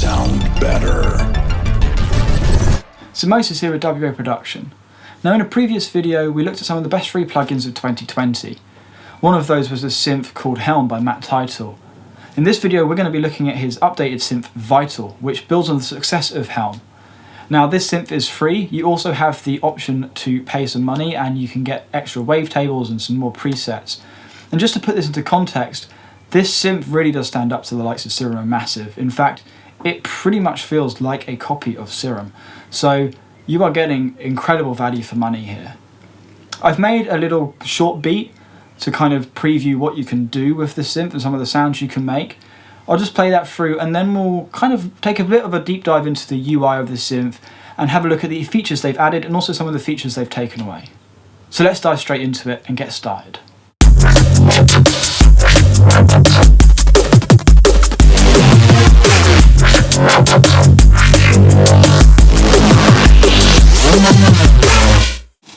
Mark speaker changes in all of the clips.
Speaker 1: sound better.
Speaker 2: So Moses here with w.a.production. Now in a previous video we looked at some of the best free plugins of 2020. One of those was a synth called Helm by Matt Tytels. In this video we're going to be looking at his updated synth Vital, which builds on the success of Helm. Now this synth is free. You also have the option to pay some money and you can get extra wavetables and some more presets. And just to put this into context, this synth really does stand up to the likes of Serum and Massive. In fact, it pretty much feels like a copy of Serum. So you are getting incredible value for money here. I've made a little short beat to kind of preview what you can do with the synth and some of the sounds you can make. I'll just play that through and then we'll kind of take a bit of a deep dive into the UI of the synth and have a look at the features they've added and also some of the features they've taken away. So let's dive straight into it and get started.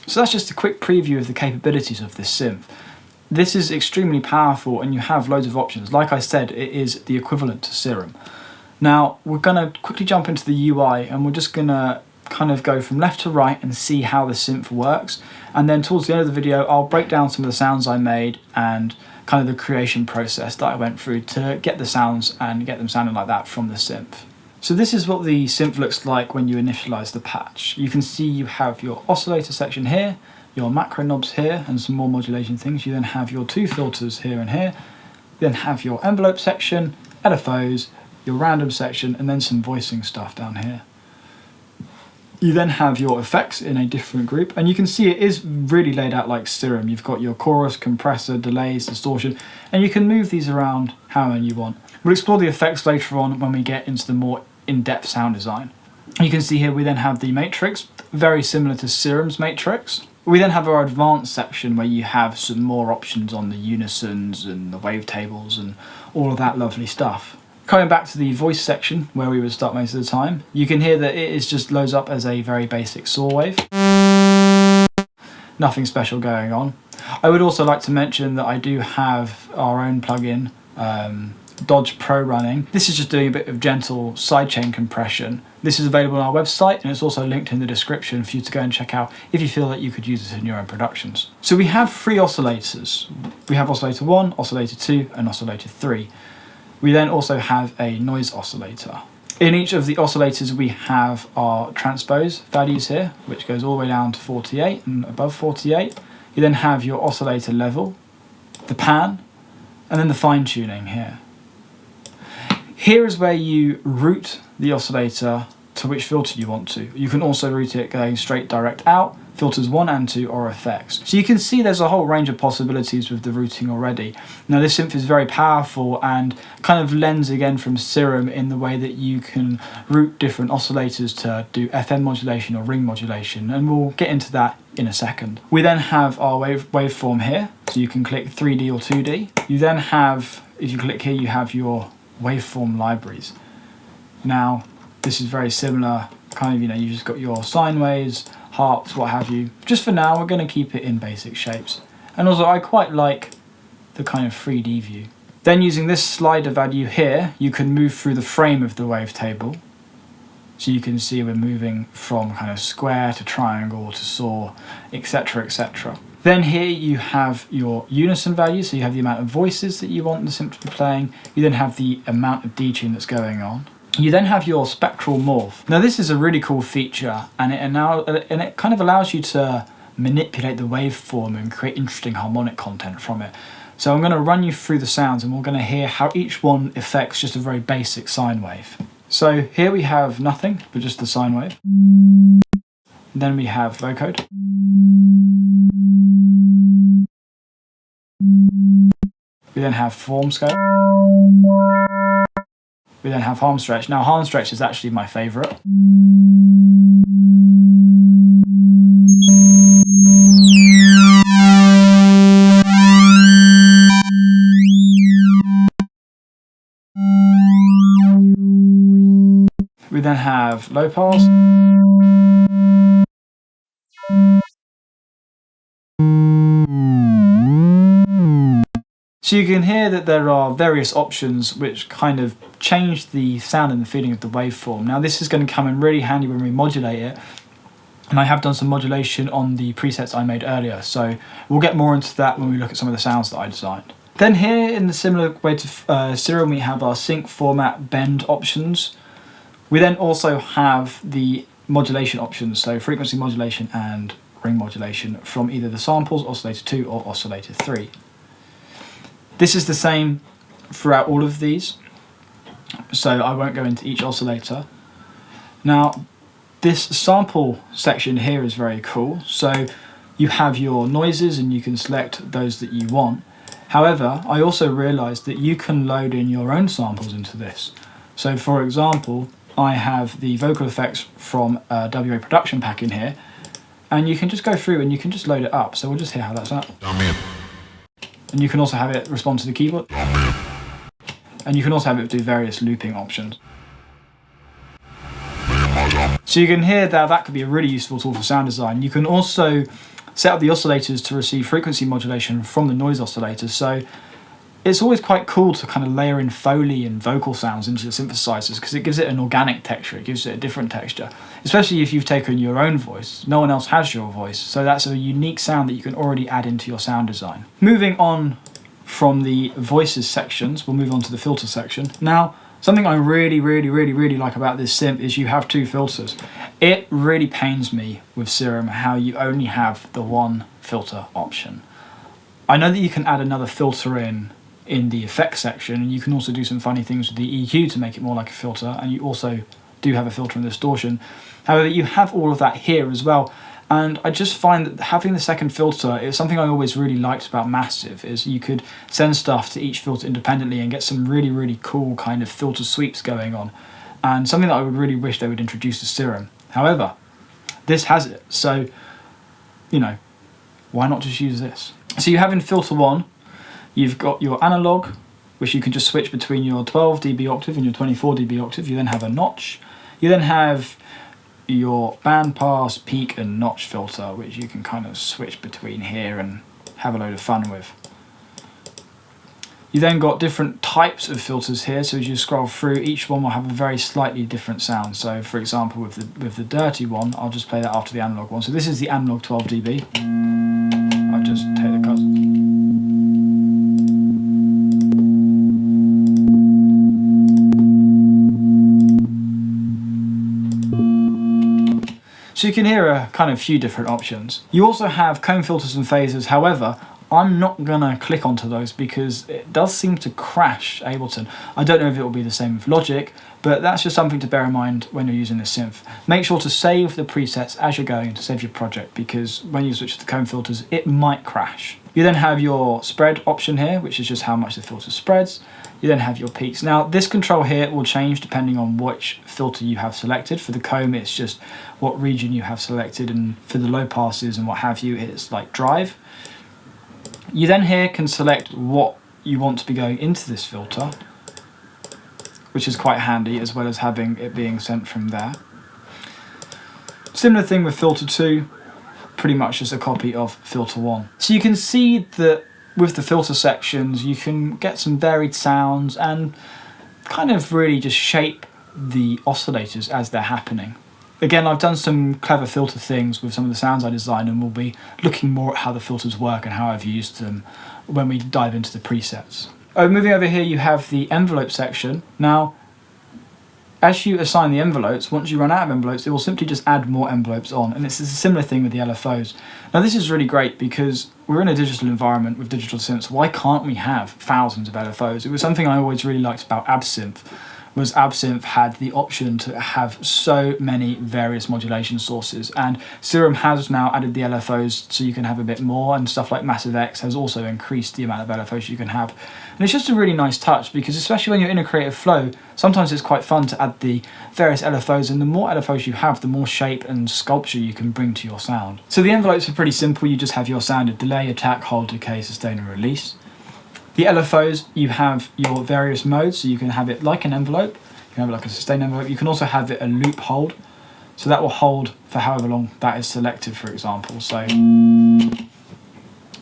Speaker 2: So that's just a quick preview of the capabilities of this synth. This is extremely powerful and you have loads of options. Like I said, it is the equivalent to Serum. Now we're going to quickly jump into the UI and we're just going to kind of go from left to right and see how the synth works. And then towards the end of the video, I'll break down some of the sounds I made and kind of the creation process that I went through to get the sounds and get them sounding like that from the synth. So this is what the synth looks like when you initialize the patch. You can see you have your oscillator section here, your macro knobs here, and some more modulation things. You then have your two filters here and here. You then have your envelope section, LFOs, your random section, and then some voicing stuff down here. You then have your effects in a different group, and you can see it is really laid out like Serum. You've got your chorus, compressor, delays, distortion, and you can move these around however you want. We'll explore the effects later on when we get into the more in-depth sound design. You can see here we then have the matrix, very similar to Serum's matrix. We then have our advanced section where you have some more options on the unisons and the wavetables and all of that lovely stuff. Coming back to the voice section where we would start most of the time, you can hear that it is just loads up as a very basic saw wave. Nothing special going on. I would also like to mention that I do have our own plugin, Dodge Pro running. This is just doing a bit of gentle sidechain compression. This is available on our website and it's also linked in the description for you to go and check out if you feel that you could use it in your own productions. So we have three oscillators. We have oscillator 1, oscillator 2 and oscillator 3. We then also have a noise oscillator. In each of the oscillators we have our transpose values here, which goes all the way down to 48 and above 48. You then have your oscillator level, the pan, and then the fine tuning here. Here is where you route the oscillator to which filter you want to. You can also route it going straight direct out, filters 1 and 2 or effects. So you can see there's a whole range of possibilities with the routing already. Now this synth is very powerful and kind of lends again from Serum in the way that you can route different oscillators to do FM modulation or ring modulation, and we'll get into that in a second. We then have our waveform here, so you can click 3D or 2D. You then have, if you click here, you have your waveform libraries. Now this is very similar, kind of, you just got your sine waves, harps, what have you. Just for now we're going to keep it in basic shapes, and also I quite like the kind of 3D view. Then using this slider value here you can move through the frame of the wavetable, so you can see we're moving from kind of square to triangle to saw, etc, etc. Then here you have your unison value, so you have the amount of voices that you want the synth to be playing. You then have the amount of detune that's going on. You then have your spectral morph. Now this is a really cool feature and it kind of allows you to manipulate the waveform and create interesting harmonic content from it. So I'm going to run you through the sounds and we're going to hear how each one affects just a very basic sine wave. So here we have nothing but just the sine wave. Then we have vocode. We then have form scope. We then have harm stretch. Now harm stretch is actually my favourite. We then have low pass. So you can hear that there are various options which kind of change the sound and the feeling of the waveform. Now this is going to come in really handy when we modulate it, and I have done some modulation on the presets I made earlier, so we'll get more into that when we look at some of the sounds that I designed. Then here, in the similar way to Serum, we have our sync, format, bend options. We then also have the modulation options, so frequency modulation and ring modulation from either the samples, Oscillator 2 or Oscillator 3. This is the same throughout all of these, so I won't go into each oscillator. Now, this sample section here is very cool. So you have your noises and you can select those that you want. However, I also realized that you can load in your own samples into this. So for example, I have the vocal effects from w.a.production pack in here, and you can just go through and you can just load it up. So we'll just hear how that sounds. And you can also have it respond to the keyboard. And you can also have it do various looping options. So you can hear that could be a really useful tool for sound design. You can also set up the oscillators to receive frequency modulation from the noise oscillators. So it's always quite cool to kind of layer in Foley and vocal sounds into the synthesizers because it gives it an organic texture, it gives it a different texture. Especially if you've taken your own voice. No one else has your voice, so that's a unique sound that you can already add into your sound design. Moving on from the voices sections, we'll move on to the filter section. Now, something I really like about this synth is you have two filters. It really pains me with Serum how you only have the one filter option. I know that you can add another filter in the effects section, and you can also do some funny things with the EQ to make it more like a filter, and you also do have a filter in distortion. However, you have all of that here as well, and I just find that having the second filter is something I always really liked about Massive, is you could send stuff to each filter independently and get some really cool kind of filter sweeps going on, and something that I would really wish they would introduce to Serum. However, this has it, so, you know, why not just use this? So you have in filter 1, you've got your analog, which you can just switch between your 12 dB octave and your 24 dB octave. You then have a notch. You then have your bandpass, peak and notch filter, which you can kind of switch between here and have a load of fun with. You then got different types of filters here, so as you scroll through, each one will have a very slightly different sound. So for example, with the dirty one, I'll just play that after the analog one. So this is the analog 12 dB. I'll just take the cuts. So you can hear a kind of few different options. You also have comb filters and phasers. However, I'm not gonna click onto those because it does seem to crash Ableton. I don't know if it will be the same with Logic, but that's just something to bear in mind when you're using this synth. Make sure to save the presets as you're going to save your project, because when you switch to the comb filters, it might crash. You then have your spread option here, which is just how much the filter spreads. You then have your peaks. Now, this control here will change depending on which filter you have selected. For the comb, it's just what region you have selected, and for the low passes and what have you, it's like drive. You then here can select what you want to be going into this filter, which is quite handy, as well as having it being sent from there. Similar thing with filter 2, pretty much just a copy of filter 1. So you can see that with the filter sections, you can get some varied sounds and kind of really just shape the oscillators as they're happening. Again, I've done some clever filter things with some of the sounds I designed, and we'll be looking more at how the filters work and how I've used them when we dive into the presets. Moving over here, you have the envelope section. Now, as you assign the envelopes, once you run out of envelopes, it will simply just add more envelopes on, and it's a similar thing with the LFOs. Now this is really great because we're in a digital environment with digital synths. Why can't we have thousands of LFOs? It was something I always really liked about Absynth, was Absynth had the option to have so many various modulation sources, and Serum has now added the LFOs so you can have a bit more, and stuff like Massive X has also increased the amount of LFOs you can have. And it's just a really nice touch, because especially when you're in a creative flow, sometimes it's quite fun to add the various LFOs, and the more LFOs you have, the more shape and sculpture you can bring to your sound. So the envelopes are pretty simple. You just have your standard delay, attack, hold, decay, sustain and release. The LFOs, you have your various modes, so you can have it like an envelope, you can have it like a sustain envelope, you can also have it a loop hold, so that will hold for however long that is selected, for example. So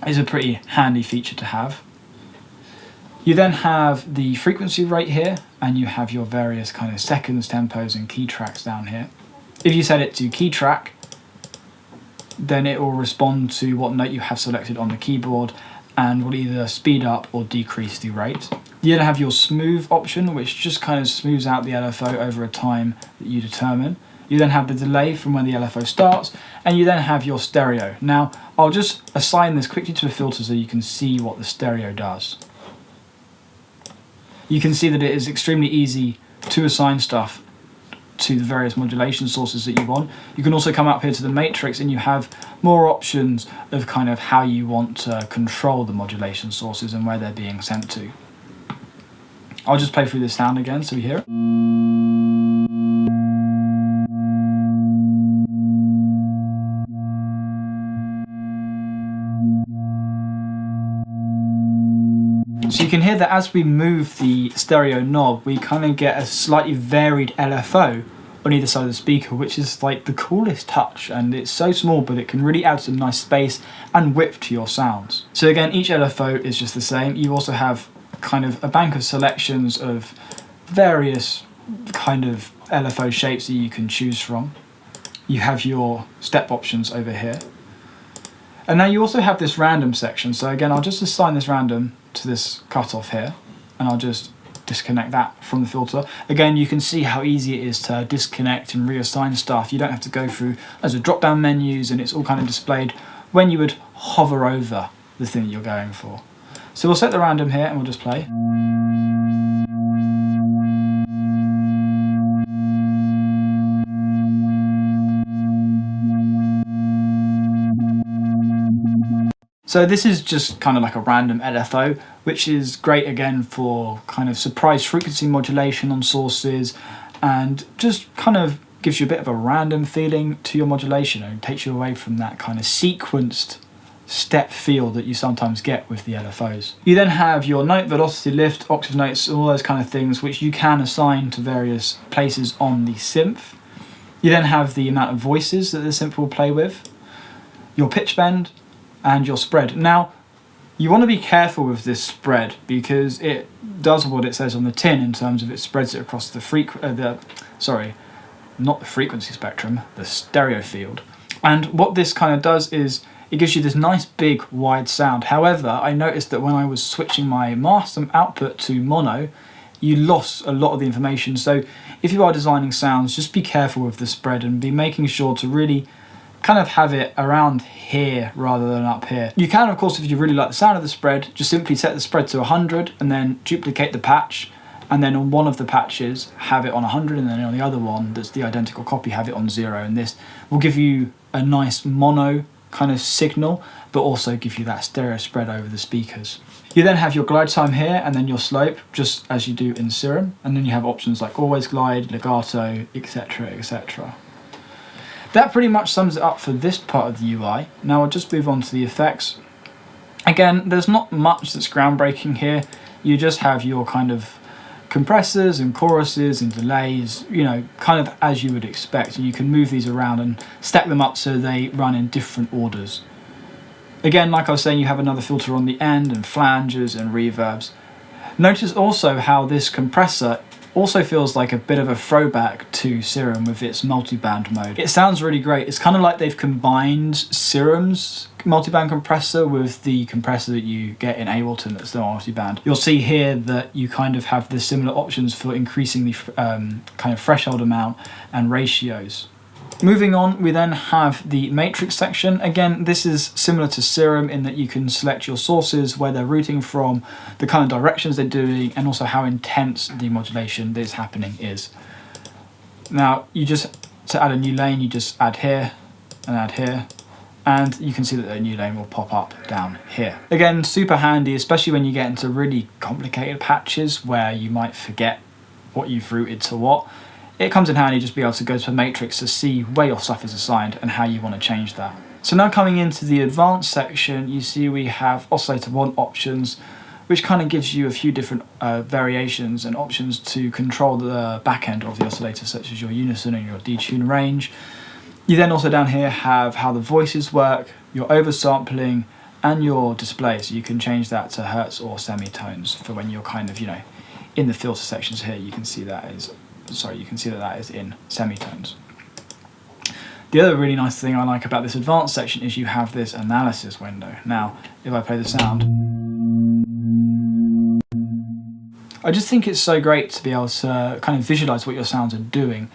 Speaker 2: it's a pretty handy feature to have. You then have the frequency rate here, and you have your various kind of seconds, tempos, and key tracks down here. If you set it to key track, then it will respond to what note you have selected on the keyboard and will either speed up or decrease the rate. You then have your smooth option, which just kind of smooths out the LFO over a time that you determine. You then have the delay from when the LFO starts, and you then have your stereo. Now, I'll just assign this quickly to a filter so you can see what the stereo does. You can see that it is extremely easy to assign stuff to the various modulation sources that you want. You can also come up here to the matrix and you have more options of kind of how you want to control the modulation sources and where they're being sent to. I'll just play through the sound again so we hear it. So you can hear that as we move the stereo knob, we kind of get a slightly varied LFO on either side of the speaker, which is like the coolest touch, and it's so small but it can really add some nice space and width to your sounds. So again, each LFO is just the same. You also have kind of a bank of selections of various kind of LFO shapes that you can choose from. You have your step options over here. And now you also have this random section. So again, I'll just assign this random to this cutoff here, and I'll just disconnect that from the filter. Again, you can see how easy it is to disconnect and reassign stuff. You don't have to go through as a drop-down menus, and it's all kind of displayed when you would hover over the thing that you're going for. So we'll set the random here and we'll just play. So this is just kind of like a random LFO, which is great again for kind of surprise frequency modulation on sources, and just kind of gives you a bit of a random feeling to your modulation and takes you away from that kind of sequenced step feel that you sometimes get with the LFOs. You then have your note, velocity, lift, octave notes, all those kind of things which you can assign to various places on the synth. You then have the amount of voices that the synth will play with, your pitch bend, and your spread. Now, you want to be careful with this spread because it does what it says on the tin in terms of it spreads it across the frequency spectrum, the stereo field. And what this kind of does is it gives you this nice big wide sound. However, I noticed that when I was switching my master output to mono, you lost a lot of the information. So if you are designing sounds, just be careful with the spread and be making sure to really kind of have it around here rather than up here. You can, of course, if you really like the sound of the spread, just simply set the spread to 100 and then duplicate the patch, and then on one of the patches have it on 100, and then on the other one that's the identical copy have it on 0, and this will give you a nice mono kind of signal but also give you that stereo spread over the speakers. You then have your glide time here and then your slope, just as you do in Serum, and then you have options like always glide, legato, etc, etc. That pretty much sums it up for this part of the UI. Now I'll just move on to the effects. Again, there's not much that's groundbreaking here. You just have your kind of compressors and choruses and delays, you know, kind of as you would expect. And you can move these around and stack them up so they run in different orders. Again, like I was saying, you have another filter on the end and flanges and reverbs. Notice also how this compressor also feels like a bit of a throwback to Serum with its multiband mode. It sounds really great. It's kind of like they've combined Serum's multiband compressor with the compressor that you get in Ableton that's the multiband. You'll see here that you kind of have the similar options for increasing the kind of threshold amount and ratios. Moving on, we then have the matrix section. Again, this is similar to Serum in that you can select your sources, where they're routing from, the kind of directions they're doing, and also how intense the modulation that is happening is. Now, to add a new lane, you just add here and add here, and you can see that a new lane will pop up down here. Again, super handy, especially when you get into really complicated patches where you might forget what you've routed to what. It comes in handy just be able to go to a matrix to see where your stuff is assigned and how you want to change that. So now coming into the advanced section, you see we have Oscillator 1 options, which kind of gives you a few different variations and options to control the back end of the oscillator, such as your unison and your detune range. You then also down here have how the voices work, your oversampling, and your display, so you can change that to hertz or semitones for when you're kind of, you know, in the filter sections here. You can see that is, you can see that is in semitones. The other really nice thing I like about this advanced section is you have this analysis window. Now, if I play the sound, I just think it's so great to be able to kind of visualize what your sounds are doing.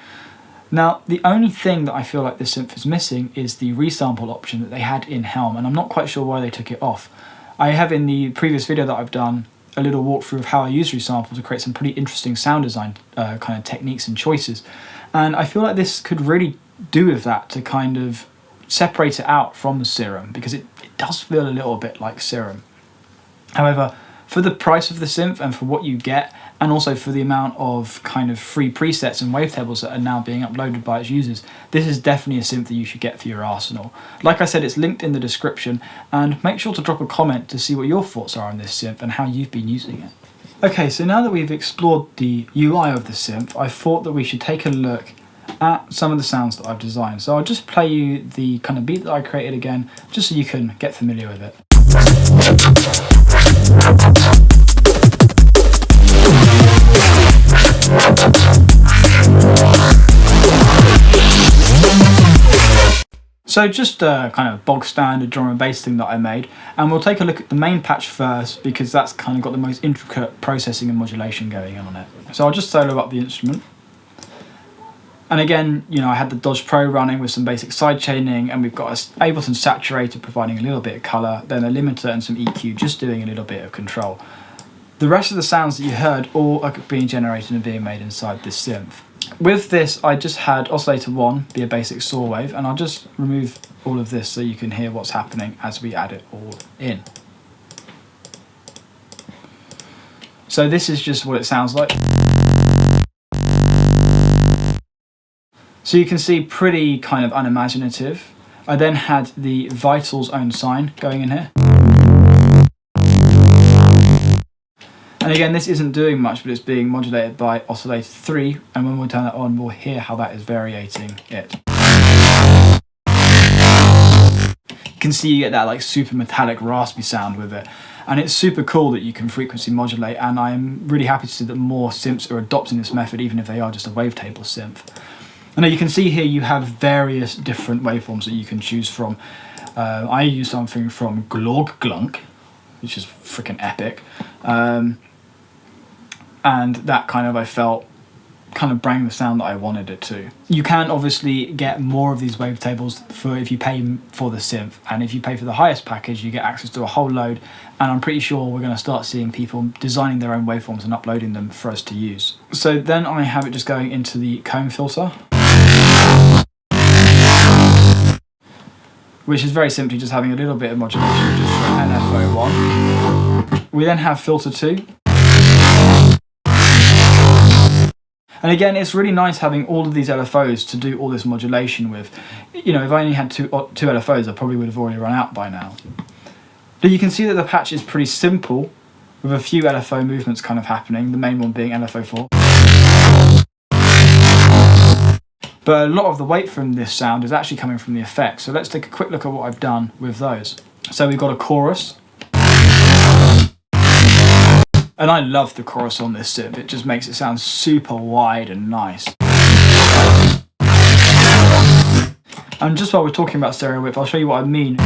Speaker 2: Now, the only thing that I feel like this synth is missing is the resample option that they had in Helm, and I'm not quite sure why they took it off. I have in the previous video that I've done a little walkthrough of how I use resample to create some pretty interesting sound design kind of techniques and choices, and I feel like this could really do with that to kind of separate it out from the Serum, because it does feel a little bit like Serum. However, for the price of the synth and for what you get, and also for the amount of kind of free presets and wavetables that are now being uploaded by its users, this is definitely a synth that you should get for your arsenal. Like I said, it's linked in the description, and make sure to drop a comment to see what your thoughts are on this synth and how you've been using it. Okay, so now that we've explored the UI of the synth, I thought that we should take a look at some of the sounds that I've designed. So I'll just play you the kind of beat that I created again, just so you can get familiar with it. So just a kind of bog standard drum and bass thing that I made, and we'll take a look at the main patch first because that's kind of got the most intricate processing and modulation going on it. So I'll just solo up the instrument. And again, you know, I had the Dodge Pro running with some basic sidechaining, and we've got a Ableton Saturator providing a little bit of colour, then a limiter and some EQ just doing a little bit of control. The rest of the sounds that you heard all are being generated and being made inside this synth. With this, I just had Oscillator 1 be a basic saw wave, and I'll just remove all of this so you can hear what's happening as we add it all in. So this is just what it sounds like. So you can see pretty kind of unimaginative. I then had the Vital's own sine going in here. And again, this isn't doing much, but it's being modulated by Oscillator 3, and when we turn that on, we'll hear how that is variating it. You can see you get that like super metallic raspy sound with it, and it's super cool that you can frequency modulate, and I'm really happy to see that more synths are adopting this method, even if they are just a wavetable synth. And now you can see here you have various different waveforms that you can choose from. I use something from Glorglunk, which is freaking epic. And that kind of, I felt, kind of bring the sound that I wanted it to. You can obviously get more of these wavetables for if you pay for the synth, and if you pay for the highest package you get access to a whole load, and I'm pretty sure we're going to start seeing people designing their own waveforms and uploading them for us to use. So then I have it just going into the comb filter, which is very simply just having a little bit of modulation just for LFO1. We then have filter 2. And again, it's really nice having all of these LFOs to do all this modulation with. You know, if I only had two LFOs, I probably would have already run out by now. But you can see that the patch is pretty simple, with a few LFO movements kind of happening, the main one being LFO4. But a lot of the weight from this sound is actually coming from the effects. So let's take a quick look at what I've done with those. So we've got a chorus. And I love the chorus on this synth, it just makes it sound super wide and nice. And just while we're talking about stereo width, I'll show you what I mean.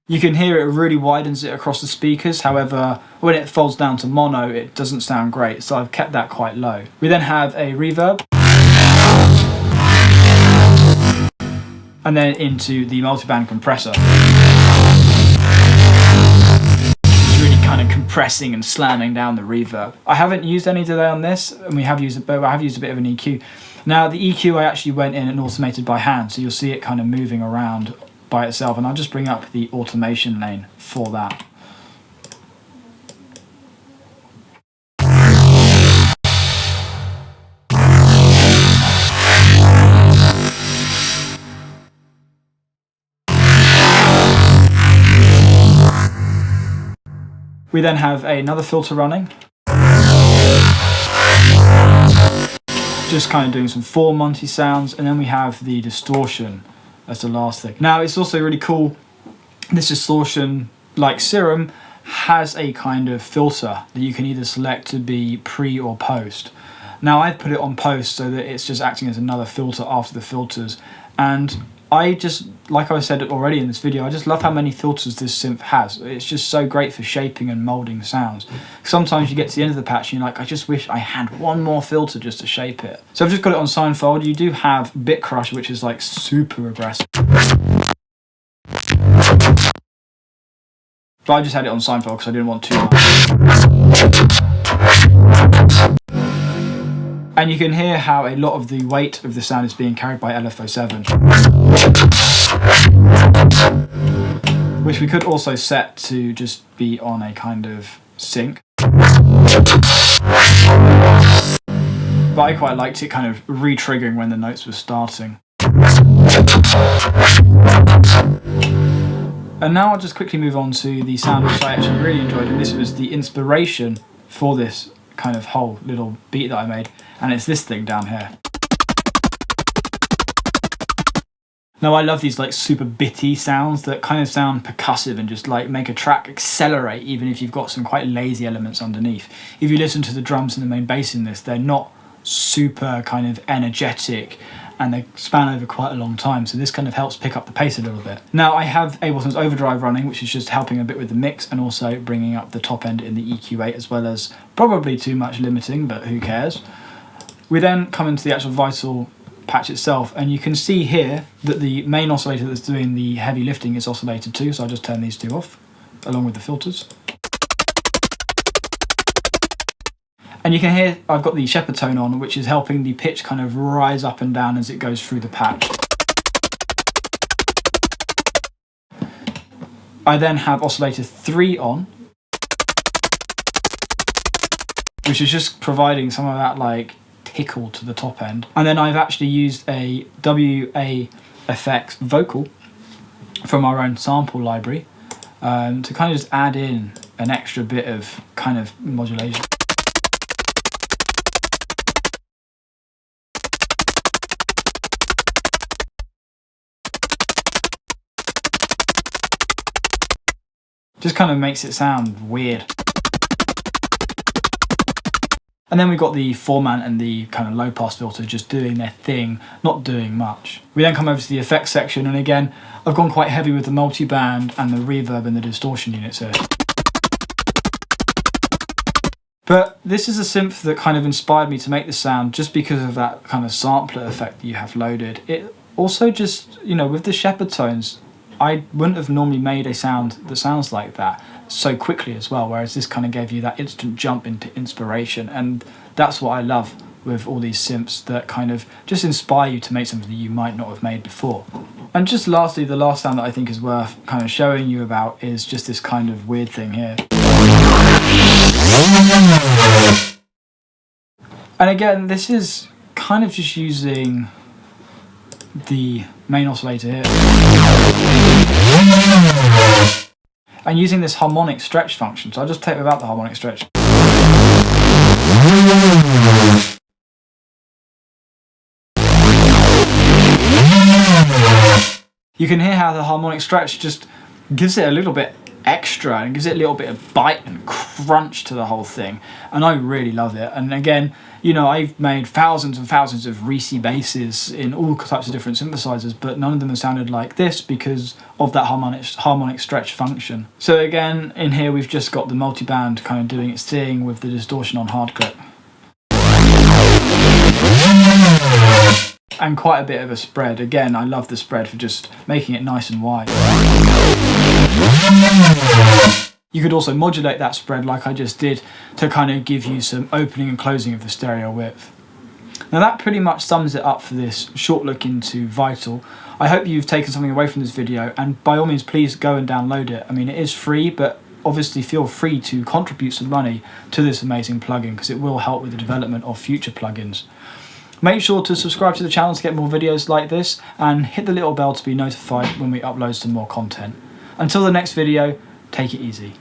Speaker 2: You can hear it really widens it across the speakers, however, when it folds down to mono, it doesn't sound great, so I've kept that quite low. We then have a reverb. And then into the multiband compressor. Kind of compressing and slamming down the reverb. I haven't used any delay on this, and I have used a bit of an EQ. Now the EQ I actually went in and automated by hand, so you'll see it kind of moving around by itself, and I'll just bring up the automation lane for that. We then have another filter running, just kind of doing some 4 Monty sounds, and then we have the distortion as the last thing. Now it's also really cool, this distortion, like Serum, has a kind of filter that you can either select to be pre or post. Now I've put it on post so that it's just acting as another filter after the filters, and I just, like I said already in this video, I just love how many filters this synth has. It's just so great for shaping and moulding sounds. Sometimes you get to the end of the patch and you're like, I just wish I had one more filter just to shape it. So I've just got it on Seinfeld. You do have Bit Crush, which is like super aggressive. But I just had it on Seinfeld because I didn't want too much. And you can hear how a lot of the weight of the sound is being carried by LFO7. Which we could also set to just be on a kind of sync. But I quite liked it kind of re-triggering when the notes were starting. And now I'll just quickly move on to the sound which I actually really enjoyed, and this was the inspiration for this kind of whole little beat that I made, and it's this thing down here. Now I love these like super bitty sounds that kind of sound percussive and just like make a track accelerate even if you've got some quite lazy elements underneath. If you listen to the drums and the main bass in this, they're not super kind of energetic and they span over quite a long time, so this kind of helps pick up the pace a little bit. Now I have Ableton's Overdrive running, which is just helping a bit with the mix and also bringing up the top end in the EQ8, as well as probably too much limiting, but who cares. We then come into the actual Vital patch itself, and you can see here that the main oscillator that's doing the heavy lifting is Oscillator 2, so I'll just turn these two off, along with the filters. And you can hear I've got the shepherd tone on, which is helping the pitch kind of rise up and down as it goes through the patch. I then have Oscillator 3 on, which is just providing some of that like tickle to the top end. And then I've actually used a w.a.production vocal from our own sample library to kind of just add in an extra bit of kind of modulation. Just kind of makes it sound weird. And then we've got the 4-man and the kind of low pass filter just doing their thing, not doing much. We then come over to the effects section, and again, I've gone quite heavy with the multiband and the reverb and the distortion units here. But this is a synth that kind of inspired me to make the sound just because of that kind of sampler effect that you have loaded. It also just, you know, with the shepherd tones, I wouldn't have normally made a sound that sounds like that so quickly as well, whereas this kind of gave you that instant jump into inspiration, and that's what I love with all these synths that kind of just inspire you to make something that you might not have made before. And just lastly, the last sound that I think is worth kind of showing you about is just this kind of weird thing here. And again, this is kind of just using the main oscillator here and using this harmonic stretch function. So I'll just play it without the harmonic stretch. You can hear how the harmonic stretch just gives it a little bit extra and gives it a little bit of bite and crunch to the whole thing, and I really love it. And again, you know, I've made thousands and thousands of Reese basses in all types of different synthesizers, but none of them have sounded like this because of that harmonic stretch function. So again, in here we've just got the multiband kind of doing its thing with the distortion on hard clip. And quite a bit of a spread. Again, I love the spread for just making it nice and wide. You could also modulate that spread like I just did to kind of give you some opening and closing of the stereo width. Now that pretty much sums it up for this short look into Vital. I hope you've taken something away from this video, and by all means please go and download it. I mean, it is free, but obviously feel free to contribute some money to this amazing plugin because it will help with the development of future plugins. Make sure to subscribe to the channel to get more videos like this, and hit the little bell to be notified when we upload some more content. Until the next video, take it easy.